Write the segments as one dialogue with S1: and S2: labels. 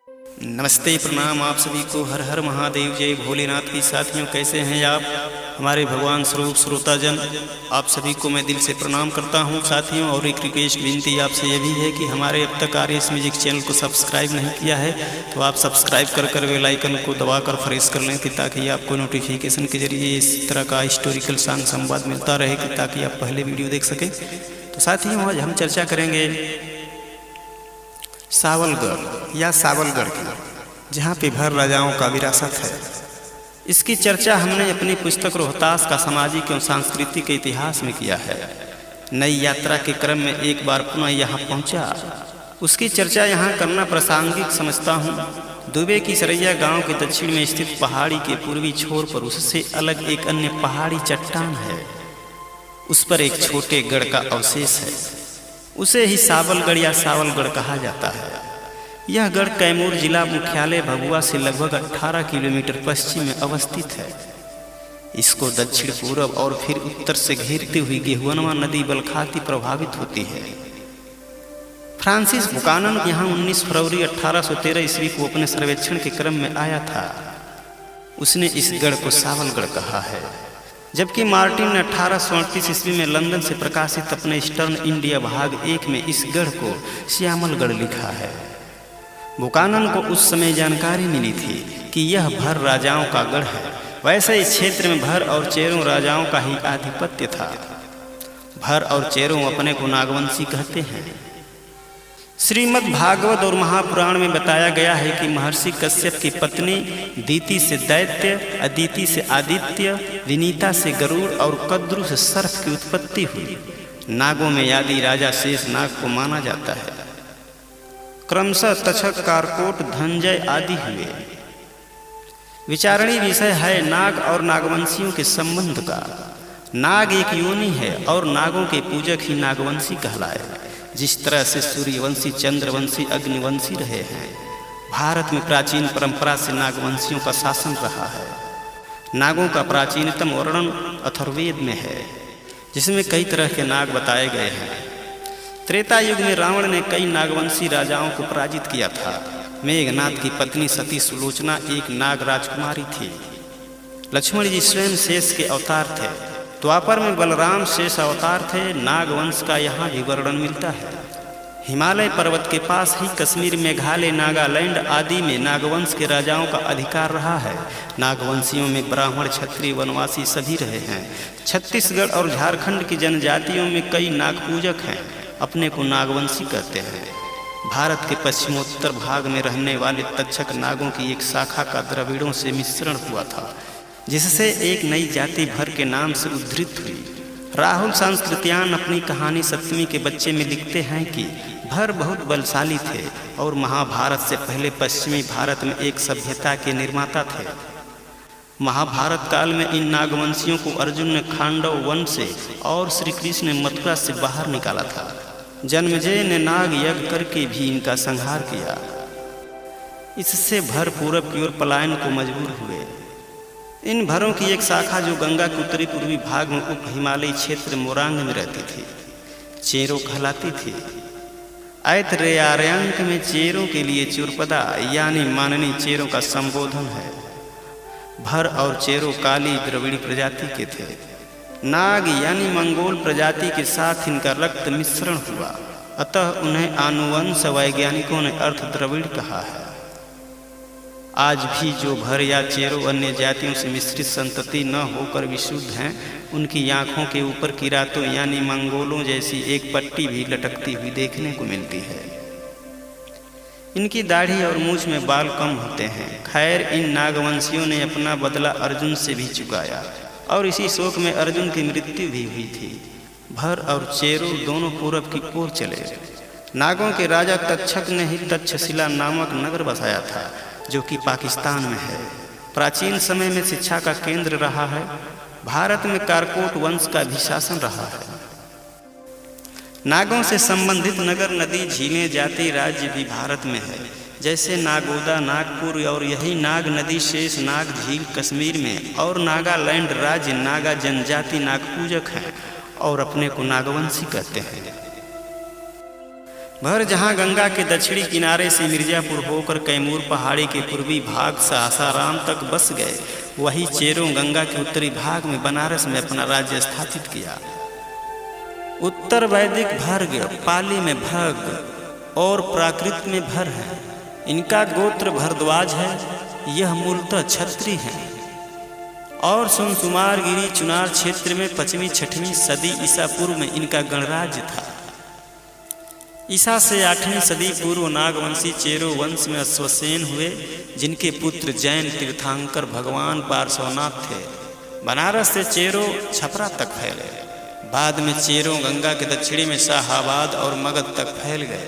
S1: नमस्ते, प्रणाम आप सभी को। हर हर महादेव, जय भोलेनाथ की साथियों, कैसे हैं आप हमारे भगवान स्वरूप श्रोताजन। आप सभी को मैं दिल से प्रणाम करता हूं साथियों। और एक रिक्वेस्ट विनती आपसे ये भी है कि हमारे अब तक आरएस म्यूजिक चैनल को सब्सक्राइब नहीं किया है तो आप सब्सक्राइब कर बेल आइकन को दबाकर फ्रेश कर लें ताकि आपको नोटिफिकेशन के जरिए इस तरह का हिस्टोरिकल शांत संवाद मिलता रहे ताकि आप पहले वीडियो देख सकें। तो साथियों, आज हम चर्चा करेंगे सावलगढ़ या सावलगढ़ की, जहाँ पे भर राजाओं का विरासत है। इसकी चर्चा हमने अपनी पुस्तक रोहतास का सामाजिक एवं सांस्कृतिक इतिहास में किया है। नई यात्रा के क्रम में एक बार पुनः यहाँ पहुँचा, उसकी चर्चा यहाँ करना प्रासंगिक समझता हूँ। दुबे की सरैया गांव के दक्षिण में स्थित पहाड़ी के पूर्वी छोर पर उससे अलग एक अन्य पहाड़ी चट्टान है। उस पर एक छोटे गढ़ का अवशेष है, उसे ही सावलगढ़ या सावलगढ़ कहा जाता है। यह गढ़ कैमूर जिला मुख्यालय भभुआ से लगभग 18 किलोमीटर पश्चिम में अवस्थित है। इसको दक्षिण पूर्व और फिर उत्तर से घेरती हुई गेहुअनवा नदी बलखाती प्रभावित होती है। फ्रांसिस बुकानन यहाँ 19 फरवरी 1813 ईस्वी को अपने सर्वेक्षण के क्रम में आया था। उसने इस गढ़ को सावलगढ़ कहा है, जबकि मार्टिन ने 1838 ईस्वी में लंदन से प्रकाशित अपने ईस्टर्न इंडिया भाग 1 में इस गढ़ को श्यामलगढ़ लिखा है। बुकानन को उस समय जानकारी मिली थी कि यह भर राजाओं का गढ़ है। वैसे इस क्षेत्र में भर और चेरों राजाओं का ही आधिपत्य था। भर और चेरों अपने को नागवंशी कहते हैं। श्रीमद् भागवत और महापुराण में बताया गया है कि महर्षि कश्यप की पत्नी दीति से दैत्य, अदिति से आदित्य, विनीता से गरुड़ और कद्रु से सर्प की उत्पत्ति हुई। नागों में आदि राजा शेष नाग को माना जाता है। क्रमशः तक्षक, कारकोट, धनंजय आदि हुए। विचारणीय विषय है नाग और नागवंशियों के संबंध का। नाग एक योनि है और नागों के पूजक ही नागवंशी कहलाए। जिस तरह से सूर्यवंशी, चंद्रवंशी, अग्निवंशी रहे हैं, भारत में प्राचीन परंपरा से नागवंशियों का शासन रहा है। नागों का प्राचीनतम वर्णन अथर्ववेद में है, जिसमें कई तरह के नाग बताए गए हैं। त्रेता युग में रावण ने कई नागवंशी राजाओं को पराजित किया था। मेघनाथ की पत्नी सती सुलोचना एक नाग राजकुमारी थी। लक्ष्मण जी स्वयं शेष के अवतार थे। द्वापर में बलराम शेष अवतार थे। नागवंश का यहाँ भी वर्णन मिलता है। हिमालय पर्वत के पास ही कश्मीर, मेघालय, नागालैंड आदि में नागवंश के राजाओं का अधिकार रहा है। नागवंशियों में ब्राह्मण, क्षत्रिय, वनवासी सभी रहे हैं। छत्तीसगढ़ और झारखंड की जनजातियों में कई नागपूजक हैं, अपने को नागवंशी कहते हैं। भारत के पश्चिमोत्तर भाग में रहने वाले तक्षक नागों की एक शाखा का द्रविड़ों से मिश्रण हुआ था, जिससे एक नई जाति भर के नाम से उद्धृत हुई। राहुल संस्कृत्यान अपनी कहानी सप्तमी के बच्चे में लिखते हैं कि भर बहुत बलशाली थे और महाभारत से पहले पश्चिमी भारत में एक सभ्यता के निर्माता थे। महाभारत काल में इन नागवंशियों को अर्जुन ने खांडव वन से और श्री कृष्ण ने मथुरा से बाहर निकाला था। जन्मेजय ने नाग यज्ञ करके भी इनका संहार किया। इससे भर पूरब की ओर पलायन को मजबूर हुए। इन भरों की एक शाखा जो गंगा के उत्तरी पूर्वी भाग में उप हिमालयी क्षेत्र मोरांग में रहती थी, चेरों कहलाती थी। ऐतरेयार्यांक में चेरों के लिए चुरपदा यानी माननीय चेरों का संबोधन है। भर और चेरो काली द्रविड़ी प्रजाति के थे। नाग यानी मंगोल प्रजाति के साथ इनका रक्त मिश्रण हुआ, अतः उन्हें आनुवंश वैज्ञानिकों ने अर्थ द्रविड़ कहा है। आज भी जो भर या चेरो अन्य जातियों से मिश्रित संतति न होकर विशुद्ध हैं, उनकी आँखों के ऊपर किरातों यानी मंगोलों जैसी एक पट्टी भी लटकती हुई देखने को मिलती है। इनकी दाढ़ी और मूछ में बाल कम होते हैं। खैर, इन नागवंशियों ने अपना बदला अर्जुन से भी चुकाया और इसी शोक में अर्जुन की मृत्यु भी हुई थी। भर और चेरो दोनों पूरब की ओर चले। नागों के राजा तक्षक ने ही तक्षशिला नामक नगर बसाया था, जो कि पाकिस्तान में है। प्राचीन समय में शिक्षा का केंद्र रहा है। भारत में कारकोट वंश का भी शासन रहा है। नागों से संबंधित नगर, नदी, झीलें, जाति, राज्य भी भारत में है, जैसे नागोदा, नागपुर, और यही नाग नदी शेष नाग झील कश्मीर में, और नागालैंड राज्य नागा जनजाति नागपूजक हैं और अपने को नागवंशी कहते हैं। भर जहाँ गंगा के दक्षिणी किनारे से मिर्जापुर होकर कैमूर पहाड़ी के पूर्वी भाग सासाराम तक बस गए, वही चेरों गंगा के उत्तरी भाग में बनारस में अपना राज्य स्थापित किया। उत्तर वैदिक भर्ग, पाली में भग और प्राकृत में भर है। इनका गोत्र भरद्वाज है। यह मूलतः क्षत्रिय हैं और सुनसुमारगिरी चुनार क्षेत्र में 5वीं 6वीं सदी ईसा पूर्व में इनका गणराज्य था। ईसा से 8वीं सदी पूर्व नागवंशी चेरो वंश में अश्वसेन हुए, जिनके पुत्र जैन तीर्थंकर भगवान पार्श्वनाथ थे। बनारस से चेरो छपरा तक फैले। बाद में चेरो गंगा के दक्षिणी में शाहाबाद और मगध तक फैल गए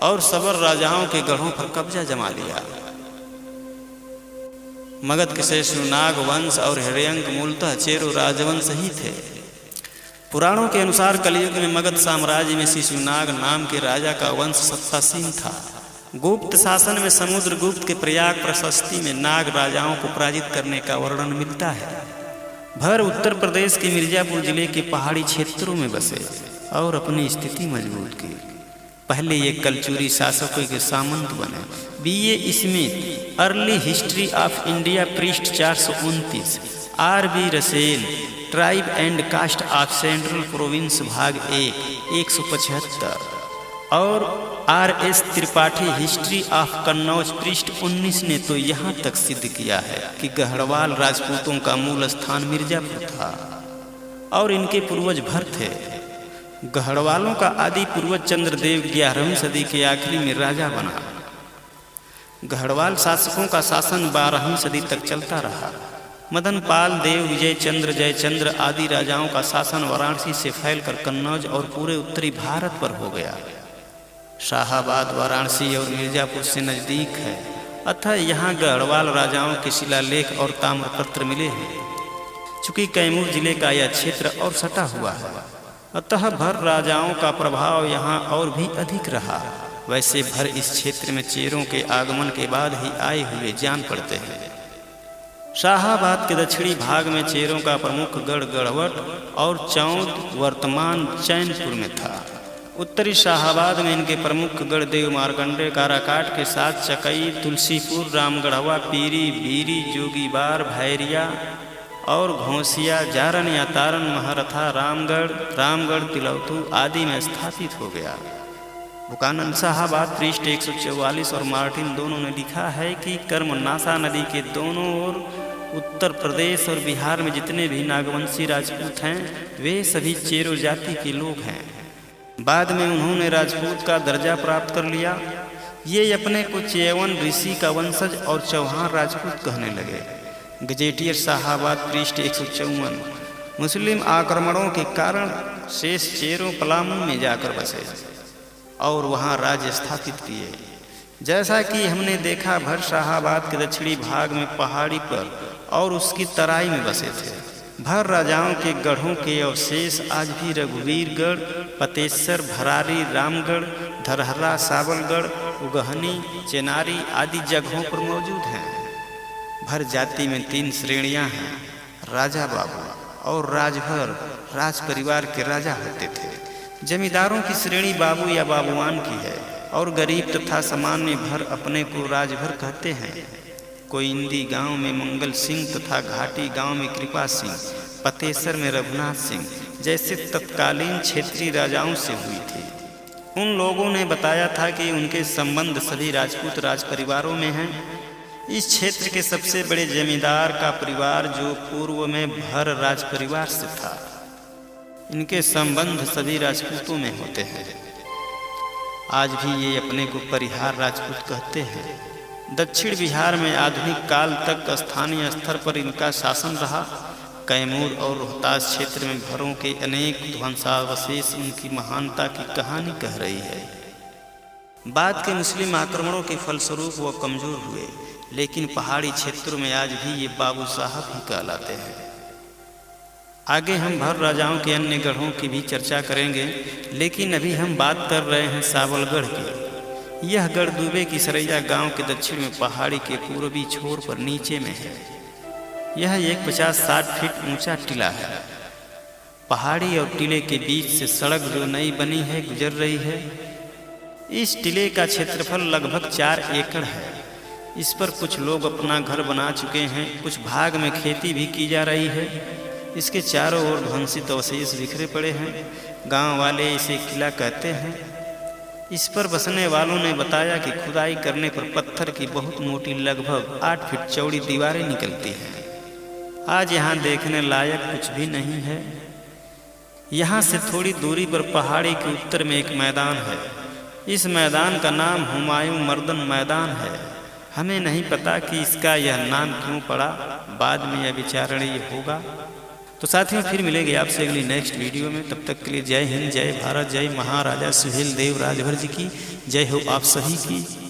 S1: और सबर राजाओं के गढ़ों पर कब्जा जमा लिया। मगध के शेषनाग वंश और हृदयंक मूलतः चेरो राजवंश ही थे। पुराणों के अनुसार कलयुग में मगध साम्राज्य में शिशुनाग नाम के राजा का वंश सत्तासीन था। गुप्त शासन में समुद्रगुप्त के प्रयाग प्रशस्ति में नाग राजाओं को पराजित करने का वर्णन मिलता है। भर उत्तर प्रदेश के मिर्जापुर जिले के पहाड़ी क्षेत्रों में बसे और अपनी स्थिति मजबूत की। पहले ये कलचुरी शासकों के सामंत बने। B.A. Smith, early history of India पृष्ठ 429, R.B. Russell, tribe and caste of central province भाग 1 175 और R.S. Tripathi, history of Kannauj पृष्ठ 19 ने तो यहाँ तक सिद्ध किया है कि गढ़वाल राजपूतों का मूल स्थान मिर्जापुर था और इनके पूर्वज भर थे। गढ़वालों का आदि पूर्वज चंद्रदेव 11वीं सदी के आखिरी में राजा बना। गढ़वाल शासकों का शासन 12वीं सदी तक चलता रहा। मदन पाल देव, विजय चंद्र, जयचंद्र आदि राजाओं का शासन वाराणसी से फैलकर कन्नौज और पूरे उत्तरी भारत पर हो गया। शाहाबाद वाराणसी और मिर्जापुर से नजदीक है, अतः यहाँ गढ़वाल राजाओं के शिलालेख और ताम्रपत्र मिले हैं। चूंकि कैमूर जिले का यह क्षेत्र और सटा हुआ है, अतः भर राजाओं का प्रभाव यहाँ और भी अधिक रहा। वैसे भर इस क्षेत्र में चेरों के आगमन के बाद ही आए हुए जान पड़ते हैं। शाहाबाद के दक्षिणी भाग में चेरों का प्रमुख गढ़ गढ़वट और चौंद वर्तमान चैनपुर में था। उत्तरी शाहाबाद में इनके प्रमुख गढ़ देव मार्कंडे, काराकाट के साथ चकई, तुलसीपुर, रामगढ़वा, पीरी, बीरी, जोगीबार, भैरिया और घोंसिया, जारन या तारन, महारथा, रामगढ़, तिलौथू आदि में स्थापित हो गया। बुकानन शाहाबाद पृष्ठ 144 और मार्टिन दोनों ने लिखा है कि कर्मनाशा नदी के दोनों ओर उत्तर प्रदेश और बिहार में जितने भी नागवंशी राजपूत हैं, वे सभी चेरो जाति के लोग हैं। बाद में उन्होंने राजपूत का दर्जा प्राप्त कर लिया। ये अपने को चेवन ऋषि का वंशज और चौहान राजपूत कहने लगे। गजेटियर शाहाबाद पृष्ठ 154। मुस्लिम आक्रमणों के कारण शेष चेरों पलामू में जाकर बसे और वहां राज्य स्थापित किए। जैसा कि हमने देखा, भर शाहाबाद के दक्षिणी भाग में पहाड़ी पर और उसकी तराई में बसे थे। भर राजाओं के गढ़ों के अवशेष आज भी रघुवीरगढ़, पतेश्वर, भरारी, रामगढ़, धरहरा, सावलगढ़, उगहनी, चेनारी आदि जगहों पर मौजूद हैं। भर जाति में 3 श्रेणियां हैं। राजा बाबू और राजभर राज परिवार के राजा होते थे। जमींदारों की श्रेणी बाबू या बाबूआन की है और गरीब तथा सामान्य भर अपने को राजभर कहते हैं। कोइंदी गांव में मंगल सिंह तथा घाटी गांव में कृपा सिंह, पतेसर में रघुनाथ सिंह जैसे तत्कालीन क्षेत्रीय राजाओं से हुई थी। उन लोगों ने बताया था कि उनके संबंध सभी राजपूत राज परिवारों में हैं। इस क्षेत्र के सबसे बड़े जमींदार का परिवार जो पूर्व में भर राज परिवार से था, इनके संबंध सभी राजपूतों में होते हैं। आज भी ये अपने को परिहार राजपूत कहते हैं। दक्षिण बिहार में आधुनिक काल तक स्थानीय स्तर पर इनका शासन रहा। कैमूर और रोहतास क्षेत्र में भरों के अनेक ध्वंसावशेष उनकी महानता की कहानी कह रही है। बाद के मुस्लिम आक्रमणों के फलस्वरूप वह कमजोर हुए, लेकिन पहाड़ी क्षेत्रों में आज भी ये बाबू साहब ही कहलाते हैं। आगे हम भर राजाओं के अन्य गढ़ों की भी चर्चा करेंगे, लेकिन अभी हम बात कर रहे हैं सावलगढ़ की। यह गढ़ दुबे की सरैया गांव के दक्षिण में पहाड़ी के पूर्वी छोर पर नीचे में है। यह एक 50-60 फीट ऊंचा टीला है। पहाड़ी और टीले के बीच से सड़क जो नई बनी है गुजर रही है। इस टीले का क्षेत्रफल लगभग 4 एकड़ है। इस पर कुछ लोग अपना घर बना चुके हैं, कुछ भाग में खेती भी की जा रही है। इसके चारों ओर ध्वंसित अवशेष बिखरे पड़े हैं। गांव वाले इसे किला कहते हैं। इस पर बसने वालों ने बताया कि खुदाई करने पर पत्थर की बहुत मोटी लगभग 8 फीट चौड़ी दीवारें निकलती हैं। आज यहाँ देखने लायक कुछ भी नहीं है। यहाँ से थोड़ी दूरी पर पहाड़ी के उत्तर में एक मैदान है। इस मैदान का नाम हुमायूं मर्दन मैदान है। हमें नहीं पता कि इसका यह नाम क्यों पड़ा, बाद में यह विचारणीय होगा। तो साथियों, फिर मिलेंगे आपसे अगली नेक्स्ट वीडियो में। तब तक के लिए जय हिंद, जय भारत, जय महाराजा सुहेल देव राजभर जी की जय हो आप सभी की।